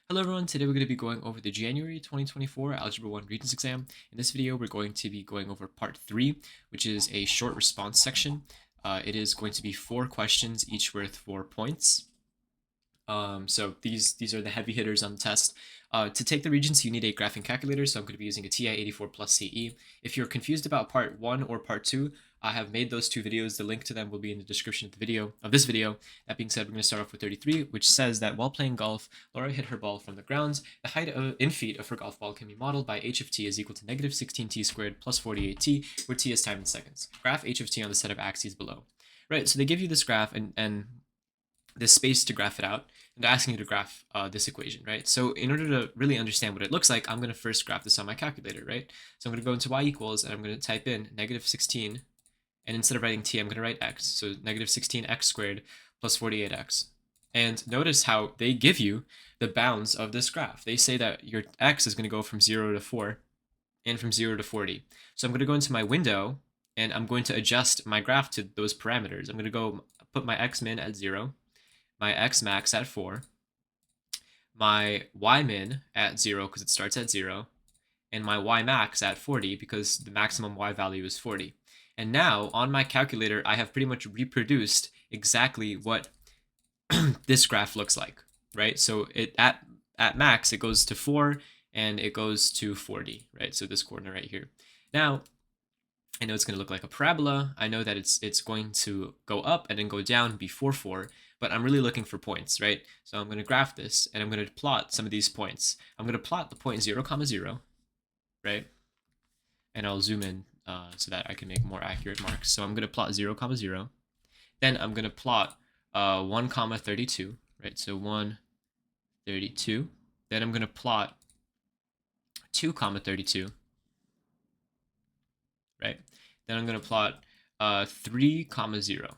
Hello everyone, today we're going to be going over the January 2024 Algebra 1 Regents exam. In this video, we're going to be going over part 3, which is a short response section. It is going to be 4 questions, each worth 4 points. So these are the heavy hitters on the test. To take the Regents, you need a graphing calculator, so I'm going to be using a TI-84 plus CE. If you're confused about part 1 or part 2, I have made those 2 videos. The link to them will be in the description of this video. That being said, we're going to start off with 33, which says that while playing golf, Laura hit her ball from the grounds. The height in feet of her golf ball can be modeled by h of t is equal to negative 16t squared plus 48t, where t is time in seconds. Graph h of t on the set of axes below. Right, so they give you this graph and this space to graph it out, and they're asking you to graph this equation, right? So in order to really understand what it looks like, I'm going to first graph this on my calculator, right? So I'm going to go into y equals, and I'm going to type in negative 16, and instead of writing t, I'm going to write x. So negative 16x squared plus 48x. And notice how they give you the bounds of this graph. They say that your x is going to go from 0 to 4 and from 0 to 40. So I'm going to go into my window, and I'm going to adjust my graph to those parameters. I'm going to go put my x min at 0, my x max at 4, my y min at 0 because it starts at 0, and my y max at 40 because the maximum y value is 40. And now on my calculator, I have pretty much reproduced exactly what this graph looks like, right? So it at max, it goes to 4 and it goes to 40, right? So this coordinate right here. Now, I know it's going to look like a parabola. I know that it's going to go up and then go down before 4, but I'm really looking for points, right? So I'm going to graph this, and I'm going to plot some of these points. I'm going to plot the point 0, 0, right? And I'll zoom in so that I can make more accurate marks. So I'm going to plot 0, 0. Then I'm going to plot 1, 32, right? So 1, 32. Then I'm going to plot 2, 32. Right? Then I'm going to plot 3, 0,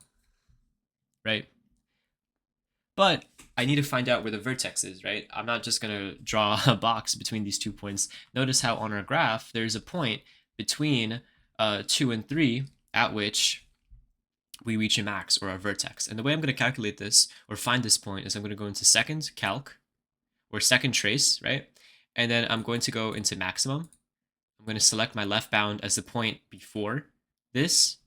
right? But I need to find out where the vertex is, right? I'm not just going to draw a box between these 2 points. Notice how on our graph, there's a point between 2 and 3 at which we reach a max or a vertex. And the way I'm going to calculate this or find this point is I'm going to go into second calc or second trace, right? And then I'm going to go into maximum. I'm going to select my left bound as the point before this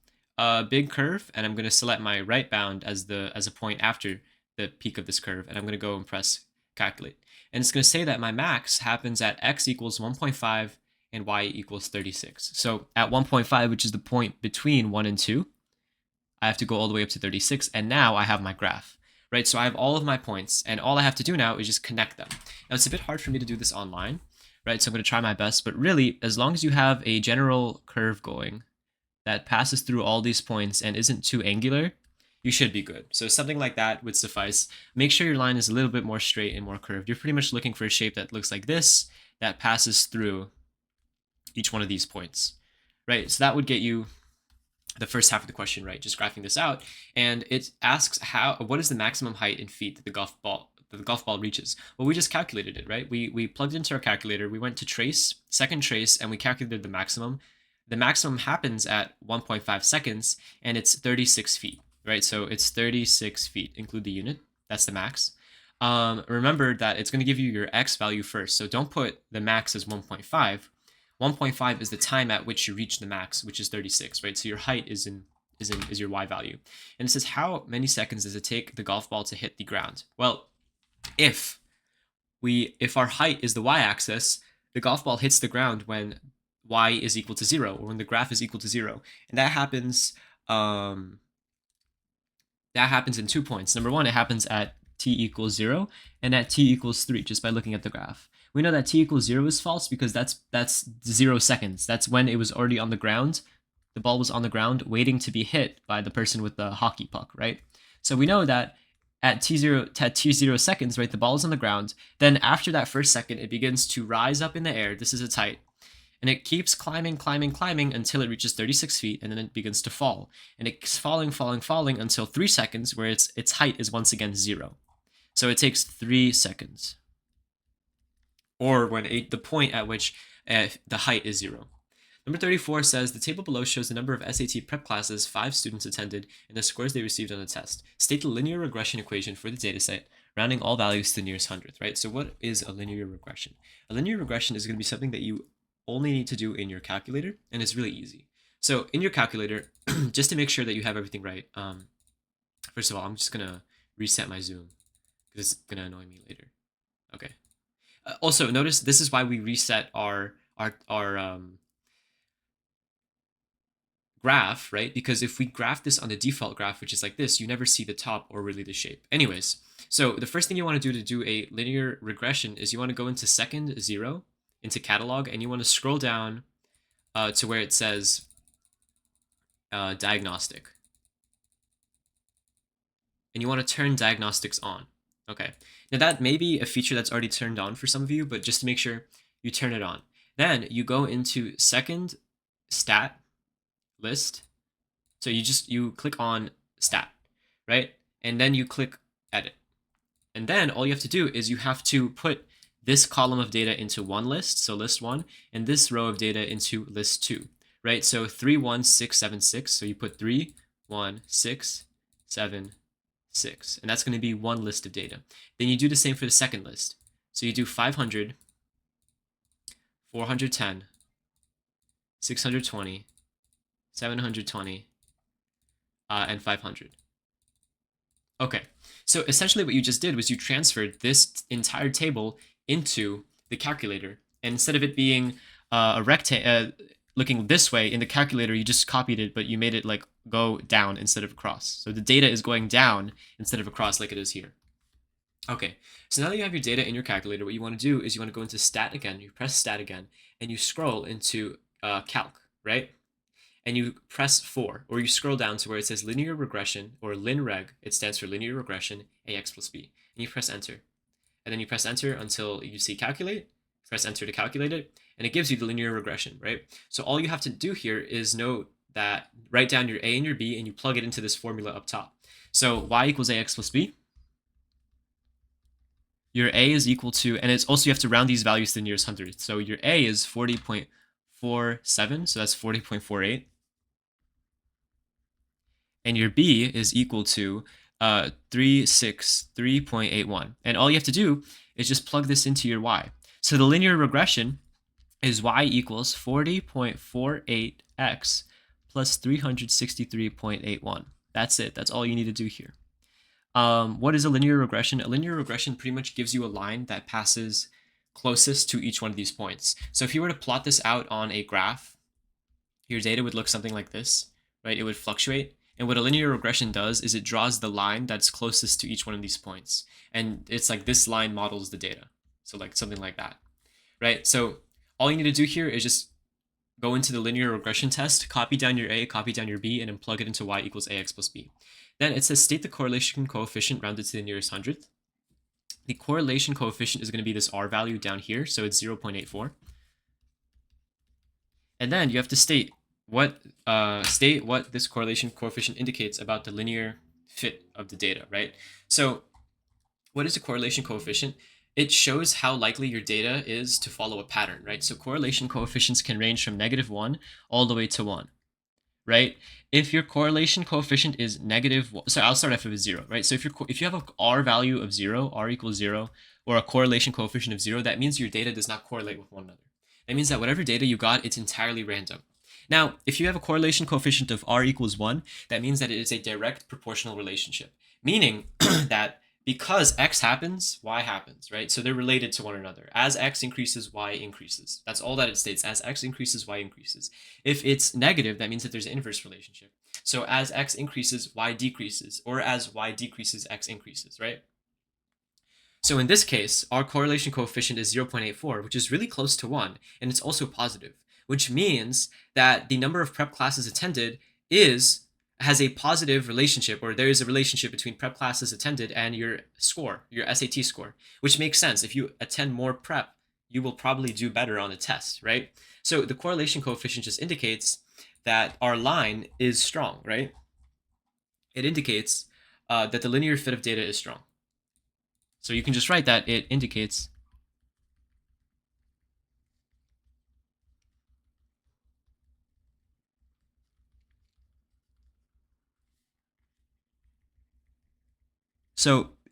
big curve, and I'm going to select my right bound as a point after the peak of this curve, and I'm going to go and press calculate. And it's going to say that my max happens at x equals 1.5 and y equals 36. So at 1.5, which is the point between 1 and 2, I have to go all the way up to 36, and now I have my graph. Right, so I have all of my points, and all I have to do now is just connect them. Now, it's a bit hard for me to do this online, right? So I'm going to try my best, but really, as long as you have a general curve going that passes through all these points and isn't too angular, you should be good. So something like that would suffice. Make sure your line is a little bit more straight and more curved. You're pretty much looking for a shape that looks like this, that passes through each one of these points, right? So that would get you the first half of the question right, just graphing this out. And it asks what is the maximum height in feet that the golf ball reaches? Well, we just calculated it, right? We plugged into our calculator, we went to trace, second trace, and we calculated the maximum. The maximum happens at 1.5 seconds, and it's 36 feet, right? So it's 36 feet, include the unit, that's the max. Remember that it's going to give you your x value first, so don't put the max as 1.5. 1.5 is the time at which you reach the max, which is 36, right? So your height is your y value. And it says, how many seconds does it take the golf ball to hit the ground? Well, if our height is the y-axis, the golf ball hits the ground when y is equal to 0, or when the graph is equal to 0. And that happens in 2 points. Number one, it happens at t equals 0 and at t equals 3, just by looking at the graph. We know that t equals 0 is false because that's 0 seconds. That's when it was already on the ground. The ball was on the ground waiting to be hit by the person with the hockey puck, right? So we know that at t0 seconds, right, the ball is on the ground. Then after that first second, it begins to rise up in the air. This is its height. And it keeps climbing until it reaches 36 feet, and then it begins to fall. And it's falling until 3 seconds, where its height is once again 0. So it takes 3 seconds. Or when the point at which the height is 0. Number 34 says, the table below shows the number of SAT prep classes 5 students attended and the scores they received on the test. State the linear regression equation for the dataset. rounding all values to the nearest hundredth, right? So what is a linear regression? A linear regression is going to be something that you only need to do in your calculator, and it's really easy. So in your calculator, just to make sure that you have everything right, first of all, I'm just going to reset my Zoom because it's going to annoy me later. Okay. Also, notice this is why we reset our graph, right? Because if we graph this on the default graph, which is like this, you never see the top or really the shape. Anyways, so the first thing you want to do a linear regression is you want to go into second 0, into catalog, and you want to scroll down to where it says diagnostic. And you want to turn diagnostics on. Okay. Now that may be a feature that's already turned on for some of you, but just to make sure you turn it on. Then you go into second stat list. So you click on stat, right? And then you click edit. And then all you have to do is you have to put this column of data into one list, so list 1, and this row of data into list 2, right? So 3, 1, 6, 7, 6. So you put 3, 1, 6, 7, 6. And that's going to be one list of data. Then you do the same for the second list. So you do 500, 410, 620, 720, and 500. Okay, so essentially what you just did was you transferred this entire table into the calculator. And instead of it being a rectangle looking this way in the calculator, you just copied it, but you made it like go down instead of across. So the data is going down instead of across like it is here. Okay, so now that you have your data in your calculator, what you want to do is you want to go into stat again, you press stat again, and you scroll into calc, right? And you press 4, or you scroll down to where it says linear regression, or linreg. It stands for linear regression, ax plus b. And you press enter. And then you press enter until you see calculate. Press enter to calculate it, and it gives you the linear regression, right? So all you have to do here is note that write down your a and your b, and you plug it into this formula up top. So y equals ax plus b. Your a is equal to, and it's also you have to round these values to the nearest hundredth. So your a is 40.47, so that's 40.48. And your b is equal to 363.81. And all you have to do is just plug this into your y. So the linear regression is y equals 40.48x plus 363.81. That's it. That's all you need to do here. What is a linear regression? A linear regression pretty much gives you a line that passes closest to each one of these points. So if you were to plot this out on a graph, your data would look something like this, right? It would fluctuate. And what a linear regression does is it draws the line that's closest to each one of these points. And it's like this line models the data. So like something like that, right? So all you need to do here is just go into the linear regression test, copy down your a, copy down your b, and then plug it into y equals ax plus b. Then it says state the correlation coefficient rounded to the nearest hundredth. The correlation coefficient is going to be this r value down here, so it's 0.84. And then you have to state what this correlation coefficient indicates about the linear fit of the data, right? So what is a correlation coefficient? It shows how likely your data is to follow a pattern, right? So correlation coefficients can range from -1 all the way to 1, right? If your correlation coefficient is -1, so I'll start off with 0, right? So if you have a r value of 0, r equals 0, or a correlation coefficient of 0, that means your data does not correlate with one another. That means that whatever data you got, it's entirely random. Now, if you have a correlation coefficient of r equals 1, that means that it is a direct proportional relationship, meaning that because x happens, y happens, right? So they're related to one another. As x increases, y increases. That's all that it states. As x increases, y increases. If it's negative, that means that there's an inverse relationship. So as x increases, y decreases, or as y decreases, x increases, right? So in this case, our correlation coefficient is 0.84, which is really close to 1, and it's also positive, which means that the number of prep classes attended has a positive relationship, or there is a relationship between prep classes attended and your score, your SAT score, which makes sense. If you attend more prep, you will probably do better on the test, right? So the correlation coefficient just indicates that our line is strong, right? It indicates that the linear fit of data is strong. So you can just write that it indicates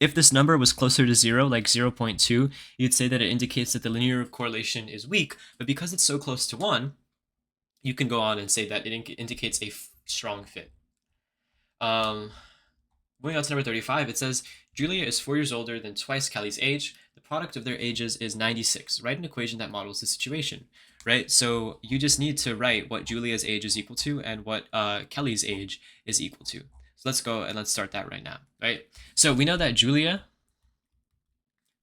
If this number was closer to 0, like 0.2, you'd say that it indicates that the linear correlation is weak, but because it's so close to 1, you can go on and say that it indicates a strong fit. Moving on to number 35, it says, Julia is 4 years older than twice Kelly's age. The product of their ages is 96. Write an equation that models the situation, right? So you just need to write what Julia's age is equal to and what Kelly's age is equal to. So let's go and let's start that right now, right? So we know that Julia,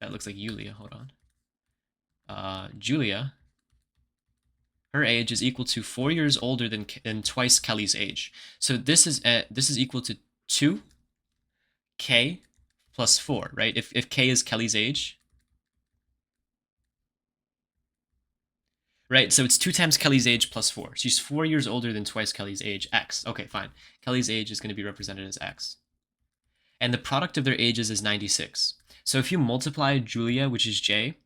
that looks like Yulia, hold on. Julia, her age is equal to 4 years older than twice Kelly's age. So this is equal to 2k plus 4, right? If k is Kelly's age, right? So it's 2 times Kelly's age plus 4. She's 4 years older than twice Kelly's age, x. Okay, fine. Kelly's age is going to be represented as x. And the product of their ages is 96. So if you multiply Julia, which is j,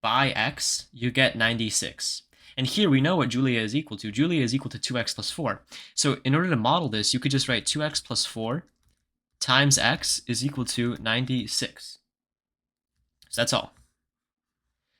by x, you get 96. And here we know what Julia is equal to. Julia is equal to 2x plus 4. So in order to model this, you could just write 2x plus 4 times x is equal to 96. So that's all.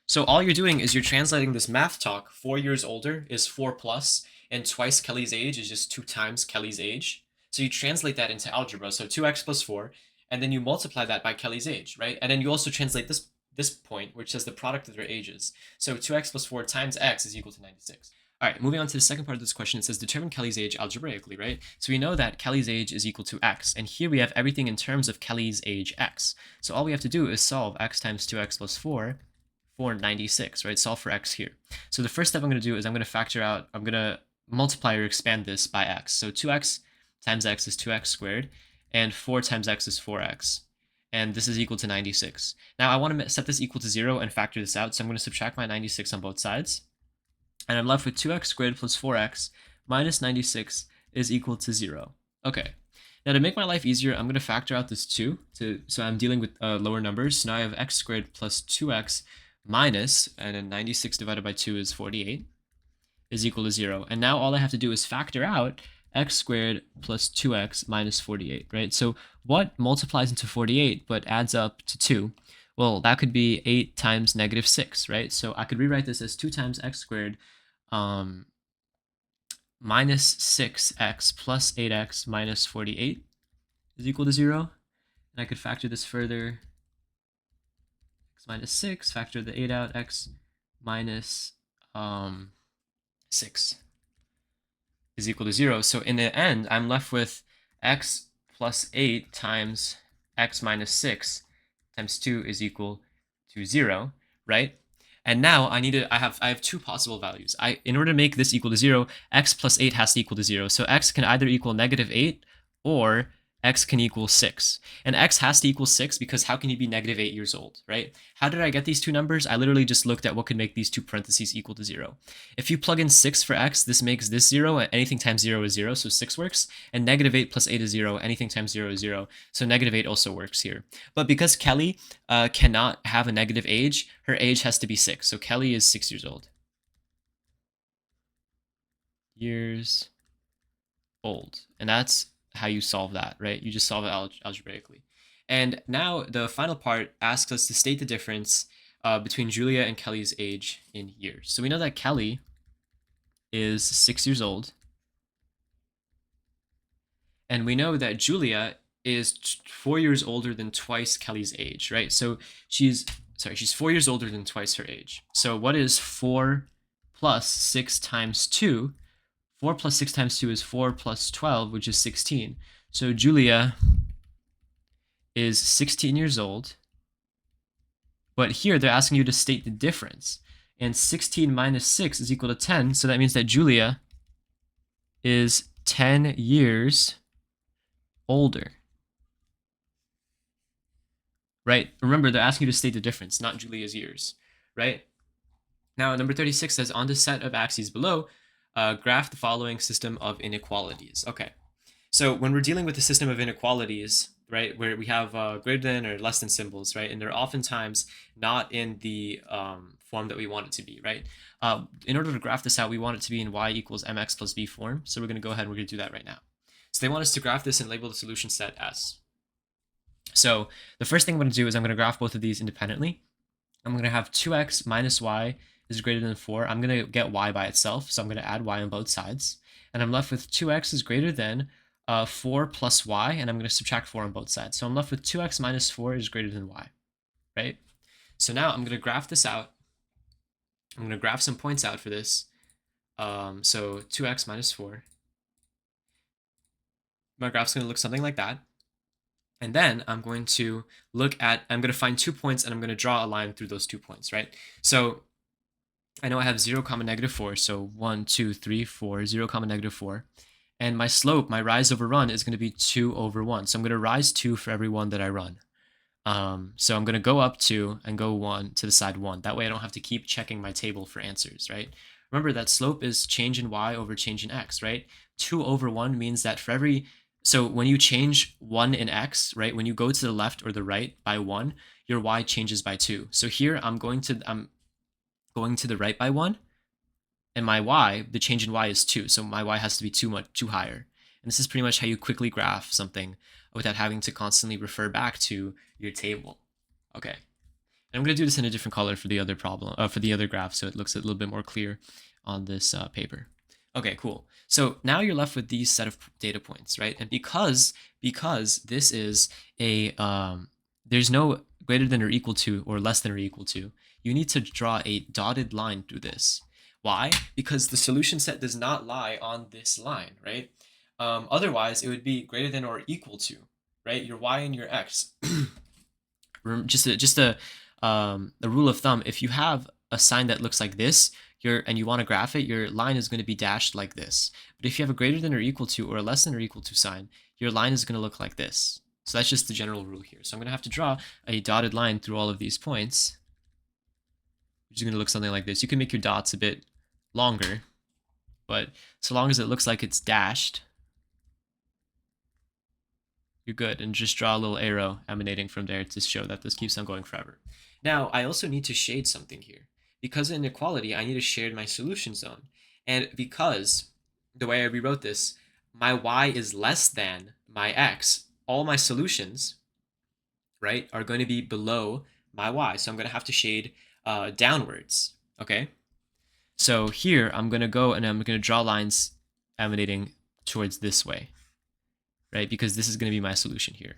So all you're doing is you're translating this math talk. 4 years older is 4 plus, and twice Kelly's age is just 2 times Kelly's age. So you translate that into algebra. So 2x plus 4, and then you multiply that by Kelly's age, right? And then you also translate this point, which says the product of their ages. So 2x plus 4 times x is equal to 96. All right, moving on to the second part of this question, it says determine Kelly's age algebraically, right? So we know that Kelly's age is equal to x, and here we have everything in terms of Kelly's age x. So all we have to do is solve x times 2x plus 4 for 96, right? Solve for x here. So the first step I'm going to do is I'm going to multiply or expand this by x. So 2x times x is 2x squared, and 4 times x is 4x. And this is equal to 96. Now I want to set this equal to 0 and factor this out, so I'm going to subtract my 96 on both sides. And I'm left with 2x squared plus 4x minus 96 is equal to 0. Okay. Now to make my life easier, I'm going to factor out this 2, so I'm dealing with lower numbers. So now I have x squared plus 2x minus, and then 96 divided by 2 is 48, is equal to 0. And now all I have to do is factor out x squared plus 2x minus 48, right? So what multiplies into 48 but adds up to 2? Well, that could be 8 times negative 6, right? So I could rewrite this as 2 times x squared minus 6x plus 8x minus 48 is equal to 0. And I could factor this further. X minus 6, factor the 8 out, x minus 6 is equal to 0. So in the end, I'm left with x plus 8 times x minus 6 times 2 is equal to 0, right? And now I have 2 possible values. In order to make this equal to 0, x plus 8 has to equal to 0. So x can either equal negative 8 or x can equal 6. And x has to equal 6 because how can you be negative 8 years old, right? How did I get these two numbers? I literally just looked at what could make these two parentheses equal to 0. If you plug in 6 for x, this makes this 0, and anything times 0 is 0, so 6 works. And negative 8 plus 8 is 0, anything times 0 is 0, so negative 8 also works here. But because Kelly cannot have a negative age, her age has to be 6. So Kelly is 6 years old. Years old. And that's how you solve that, right? You just solve it algebraically. And now the final part asks us to state the difference between Julia and Kelly's age in years. So we know that Kelly is 6 years old. And we know that Julia is 4 years older than twice Kelly's age, right? So she's 4 years older than twice her age. So what is 4 plus 6 times 2? 4 plus 6 times 2 is 4 plus 12, which is 16. So Julia is 16 years old. But here they're asking you to state the difference. And 16 minus 6 is equal to 10. So that means that Julia is 10 years older. Right? Remember, they're asking you to state the difference, not Julia's years. Right? Now, number 36 says, on the set of axes below, graph the following system of inequalities. Okay, so when we're dealing with the system of inequalities, right, where we have greater than or less than symbols, right, and they're oftentimes not in the form that we want it to be, right? In order to graph this out, we want it to be in y equals mx plus b form. So we're going to go ahead and we're going to do that right now. So they want us to graph this and label the solution set S. So the first thing I'm going to do is I'm going to graph both of these independently. I'm going to have 2x minus y is greater than 4. I'm going to get y by itself, so I'm going to add y on both sides. And I'm left with 2x is greater than 4 plus y, and I'm going to subtract 4 on both sides. So I'm left with 2x minus 4 is greater than y, right? So now I'm going to graph this out. I'm going to graph some points out for this. So 2x minus 4. My graph's going to look something like that. And then I'm going to I'm going to find 2 points and I'm going to draw a line through those 2 points, right? So I know I have 0, negative 4. So 1, 2, 3, 4, 0, negative 4. And my slope, my rise over run, is going to be 2 over 1. So I'm going to rise 2 for every one that I run. So I'm going to go up 2 and go 1 to the side 1. That way I don't have to keep checking my table for answers, right? Remember that slope is change in y over change in x, right? 2 over 1 means that for every... So when you change 1 in x, right, when you go to the left or the right by 1, your y changes by 2. So here I'm going to the right by 1, and my y, the change in y is 2. So my y has to be 2 higher. And this is pretty much how you quickly graph something without having to constantly refer back to your table. Okay. And I'm going to do this in a different color for the other for the other graph, so it looks a little bit more clear on this paper. Okay, cool. So now you're left with these set of data points, right? And because this is a there's no greater than or equal to or less than or equal to, you need to draw a dotted line through this. Why? Because the solution set does not lie on this line, right? Otherwise, it would be greater than or equal to, right? Your y and your x. just a rule of thumb: if you have a sign that looks like this, and you want to graph it, your line is going to be dashed like this. But if you have a greater than or equal to or a less than or equal to sign, your line is going to look like this. So that's just the general rule here. So I'm going to have to draw a dotted line through all of these points, which is going to look something like this. You can make your dots a bit longer, but so long as it looks like it's dashed, you're good. And just draw a little arrow emanating from there to show that this keeps on going forever. Now, I also need to shade something here. Because of inequality, I need to shade my solution zone. And because, the way I rewrote this, my y is less than my x, all my solutions, right, are going to be below my y. So I'm going to have to shade downwards, okay? So here, I'm going to go and I'm going to draw lines emanating towards this way, right? Because this is going to be my solution here,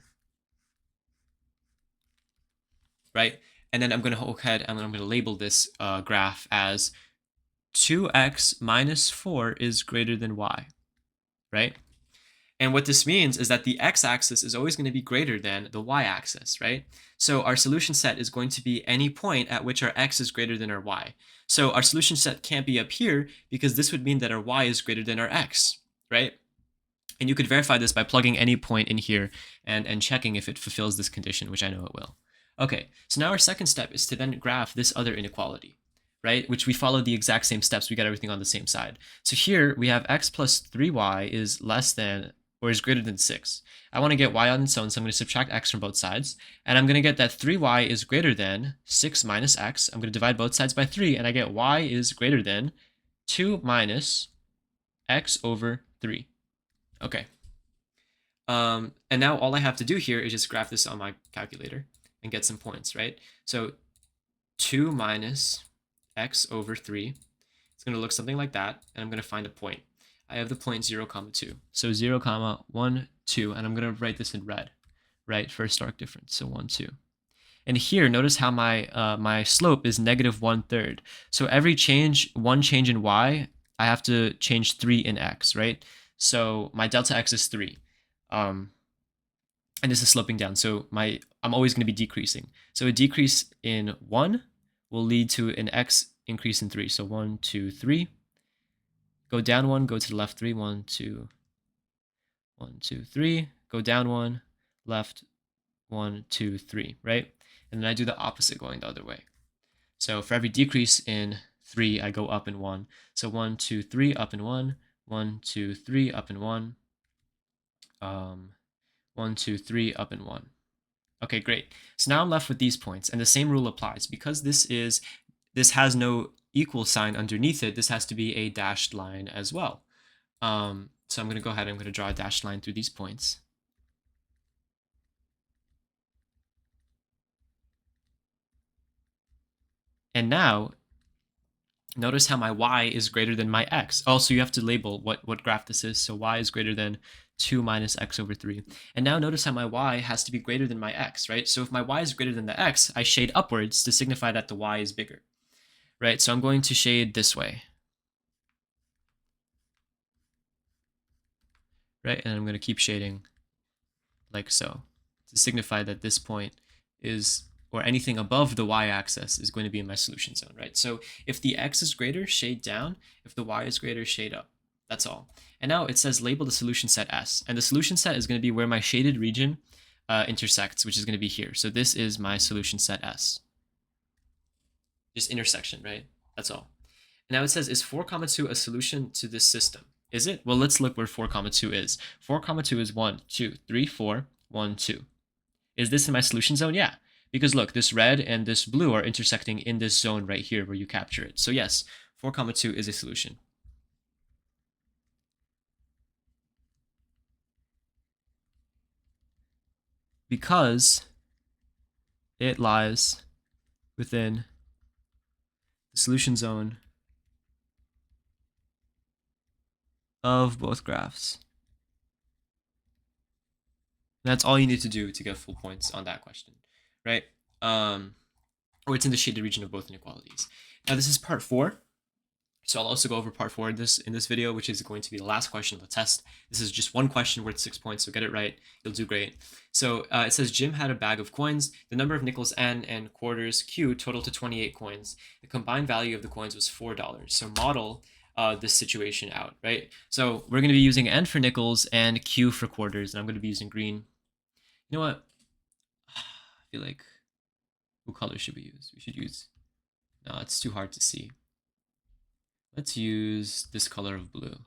right? And then I'm going to go ahead and I'm going to label this graph as 2x minus 4 is greater than y, right? And what this means is that the x-axis is always going to be greater than the y-axis, right? So our solution set is going to be any point at which our x is greater than our y. So our solution set can't be up here because this would mean that our y is greater than our x, right? And you could verify this by plugging any point in here and checking if it fulfills this condition, which I know it will. Okay, so now our second step is to then graph this other inequality, right? Which we follow the exact same steps. We got everything on the same side. So here we have x plus 3y is less than or is greater than 6. I want to get y on its own, so I'm going to subtract x from both sides. And I'm going to get that 3y is greater than 6 minus x. I'm going to divide both sides by 3, and I get y is greater than 2 minus x over 3. Okay. And now all I have to do here is just graph this on my calculator and get some points, right? So 2 minus x over 3. It's going to look something like that, and I'm going to find a point. I have the point 0, 2. So 0, 1, 2, and I'm going to write this in red, right? First arc difference, so 1, 2. And here, notice how my slope is negative 1/3. So every one change in y, I have to change 3 in x, right? So my delta x is 3. And this is sloping down. So I'm always going to be decreasing. So a decrease in 1 will lead to an x increase in 3. So 1, 2, 3. Go down 1, go to the left 3. 1, 2, 1, 2, 3. Go down 1, left 1, 2, 3, right? And then I do the opposite going the other way. So for every decrease in 3, I go up in 1. So 1, 2, 3, up in 1. 1, 2, 3, up in 1. 1, 2, 3, up in 1. Okay, great. So now I'm left with these points, and the same rule applies. Because this has no equal sign underneath it, this has to be a dashed line as well. So I'm going to go ahead and I'm going to draw a dashed line through these points. And now, notice how my y is greater than my x. Also, you have to label what graph this is. So y is greater than 2 minus x over 3. And now notice how my y has to be greater than my x, right? So if my y is greater than the x, I shade upwards to signify that the y is bigger, right? So I'm going to shade this way, right? And I'm going to keep shading like so to signify that this point is, or anything above the y-axis is going to be in my solution zone, right? So if the x is greater, shade down. If the y is greater, shade up. That's all. And now it says label the solution set S. And the solution set is going to be where my shaded region intersects, which is going to be here. So this is my solution set S. Just intersection, right? That's all. And now it says, is 4, 2 a solution to this system? Is it? Well, let's look where 4, 2 is. 4, 2 is 1, 2, 3, 4, 1, 2. Is this in my solution zone? Yeah. Because look, this red and this blue are intersecting in this zone right here where you capture it. So yes, 4, 2 is a solution. Because it lies within the solution zone of both graphs. And that's all you need to do to get full points on that question, right? Or it's in the shaded region of both inequalities. Now this is part 4. So I'll also go over part 4 in this video, which is going to be the last question of the test. This is just one question worth 6 points, so get it right, you'll do great. So it says Jim had a bag of coins. The number of nickels N and quarters Q total to 28 coins. The combined value of the coins was $4. So model this situation out, right? So we're going to be using N for nickels and Q for quarters, and I'm going to be using green. You know what? I feel like, what color should we use? We should use, no, it's too hard to see. Let's use this color of blue.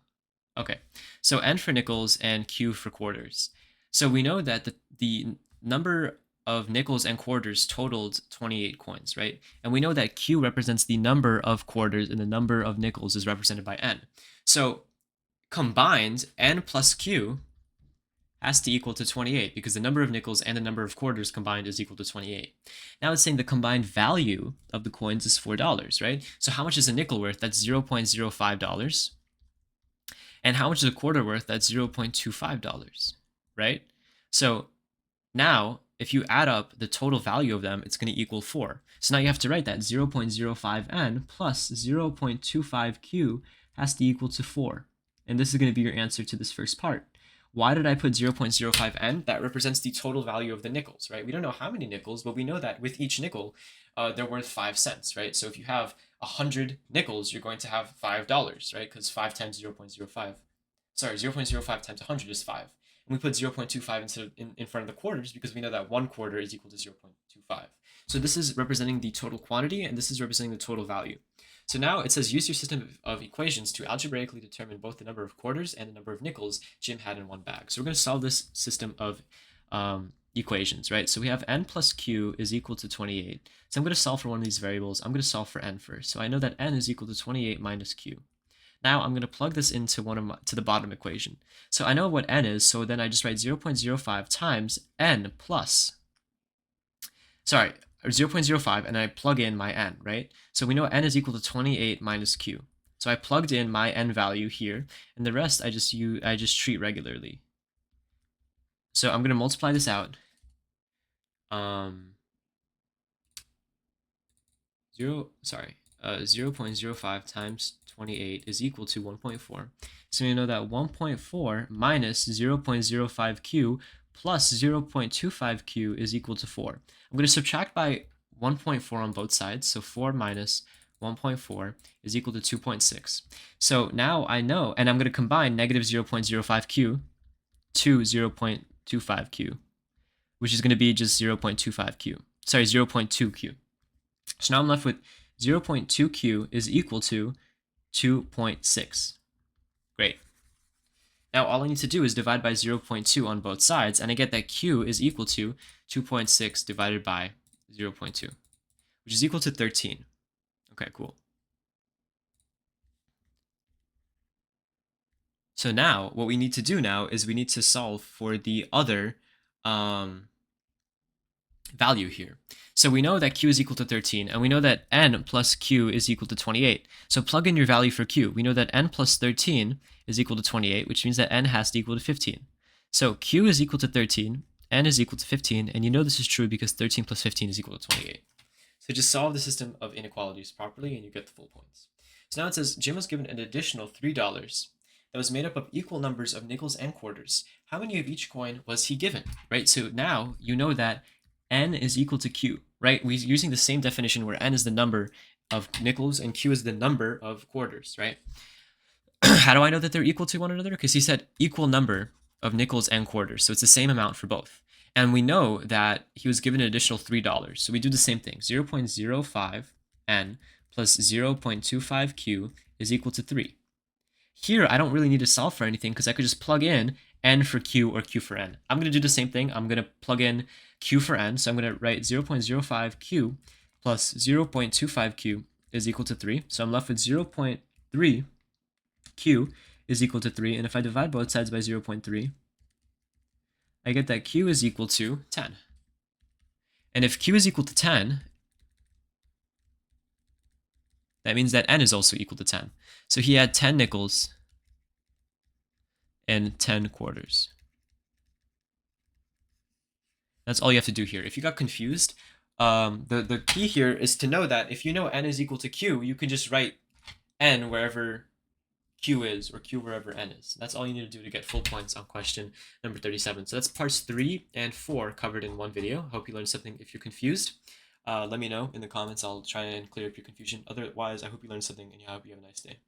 Okay, so N for nickels and Q for quarters. So we know that the number of nickels and quarters totaled 28 coins, right? And we know that Q represents the number of quarters and the number of nickels is represented by N. So combined, N plus Q has to equal to 28 because the number of nickels and the number of quarters combined is equal to 28. Now it's saying the combined value of the coins is $4, right? So how much is a nickel worth? That's $0.05. And how much is a quarter worth? That's $0.25, right? So now if you add up the total value of them, it's going to equal 4. So now you have to write that 0.05N plus 0.25Q has to equal to 4. And this is going to be your answer to this first part. Why did I put 0.05N? That represents the total value of the nickels, right? We don't know how many nickels, but we know that with each nickel, they're worth 5 cents, right? So if you have 100 nickels, you're going to have $5, right? Because 5 times 0.05, sorry, 0.05 times 100 is 5. And we put 0.25 in front of the quarters because we know that 1 quarter is equal to 0.25. So this is representing the total quantity, and this is representing the total value. So now it says use your system of equations to algebraically determine both the number of quarters and the number of nickels Jim had in one bag. So we're going to solve this system of equations, right? So we have N plus Q is equal to 28. So I'm going to solve for one of these variables. I'm going to solve for N first. So I know that N is equal to 28 minus Q. Now I'm going to plug this into to the bottom equation. So I know what N is, so then I just write 0.05 times N plus, sorry, or 0.05, and I plug in my N, right? So we know N is equal to 28 minus Q. So I plugged in my N value here, and the rest I just treat regularly. So I'm going to multiply this out. 0.05 times 28 is equal to 1.4. So we know that 1.4 minus 0.05Q plus 0.25Q is equal to 4. I'm going to subtract by 1.4 on both sides. So 4 minus 1.4 is equal to 2.6. So now I know, and I'm going to combine negative 0.05Q to 0.25Q, which is going to be just 0.25Q. Sorry, 0.2Q. So now I'm left with 0.2Q is equal to 2.6. Great. Now all I need to do is divide by 0.2 on both sides, and I get that Q is equal to 2.6 divided by 0.2, which is equal to 13. Okay, cool. So now what we need to do now is we need to solve for the other value here. So we know that q is equal to 13, and we know that n plus q is equal to 28. So plug in your value for q. We know that n plus 13 is equal to 28, which means that n has to equal to 15. So q is equal to 13, n is equal to 15, and you know this is true because 13 plus 15 is equal to 28. So just solve the system of inequalities properly and you get the full points. So now it says Jim was given an additional $3 that was made up of equal numbers of nickels and quarters. How many of each coin was he given, right? So now you know that n is equal to q, right? We're using the same definition where n is the number of nickels and q is the number of quarters, right? How do I know that they're equal to one another? Because he said equal number of nickels and quarters. So it's the same amount for both. And we know that he was given an additional $3. So we do the same thing. 0.05 n plus 0.25 q is equal to 3. Here, I don't really need to solve for anything because I could just plug in n for q or q for n. I'm going to do the same thing. I'm going to plug in q for n. So I'm going to write 0.05 q plus 0.25 q is equal to 3. So I'm left with 0.3 q is equal to 3. And if I divide both sides by 0.3, I get that q is equal to 10. And if q is equal to 10, that means that n is also equal to 10. So he had 10 nickels and 10 quarters. That's all you have to do here. If you got confused, the key here is to know that if you know n is equal to q, you can just write n wherever q is or q wherever n is. That's all you need to do to get full points on question number 37. So that's parts 3 and 4 covered in one video. Hope you learned something. If you're confused, let me know in the comments. I'll try and clear up your confusion. Otherwise, I hope you learned something and I hope you have a nice day.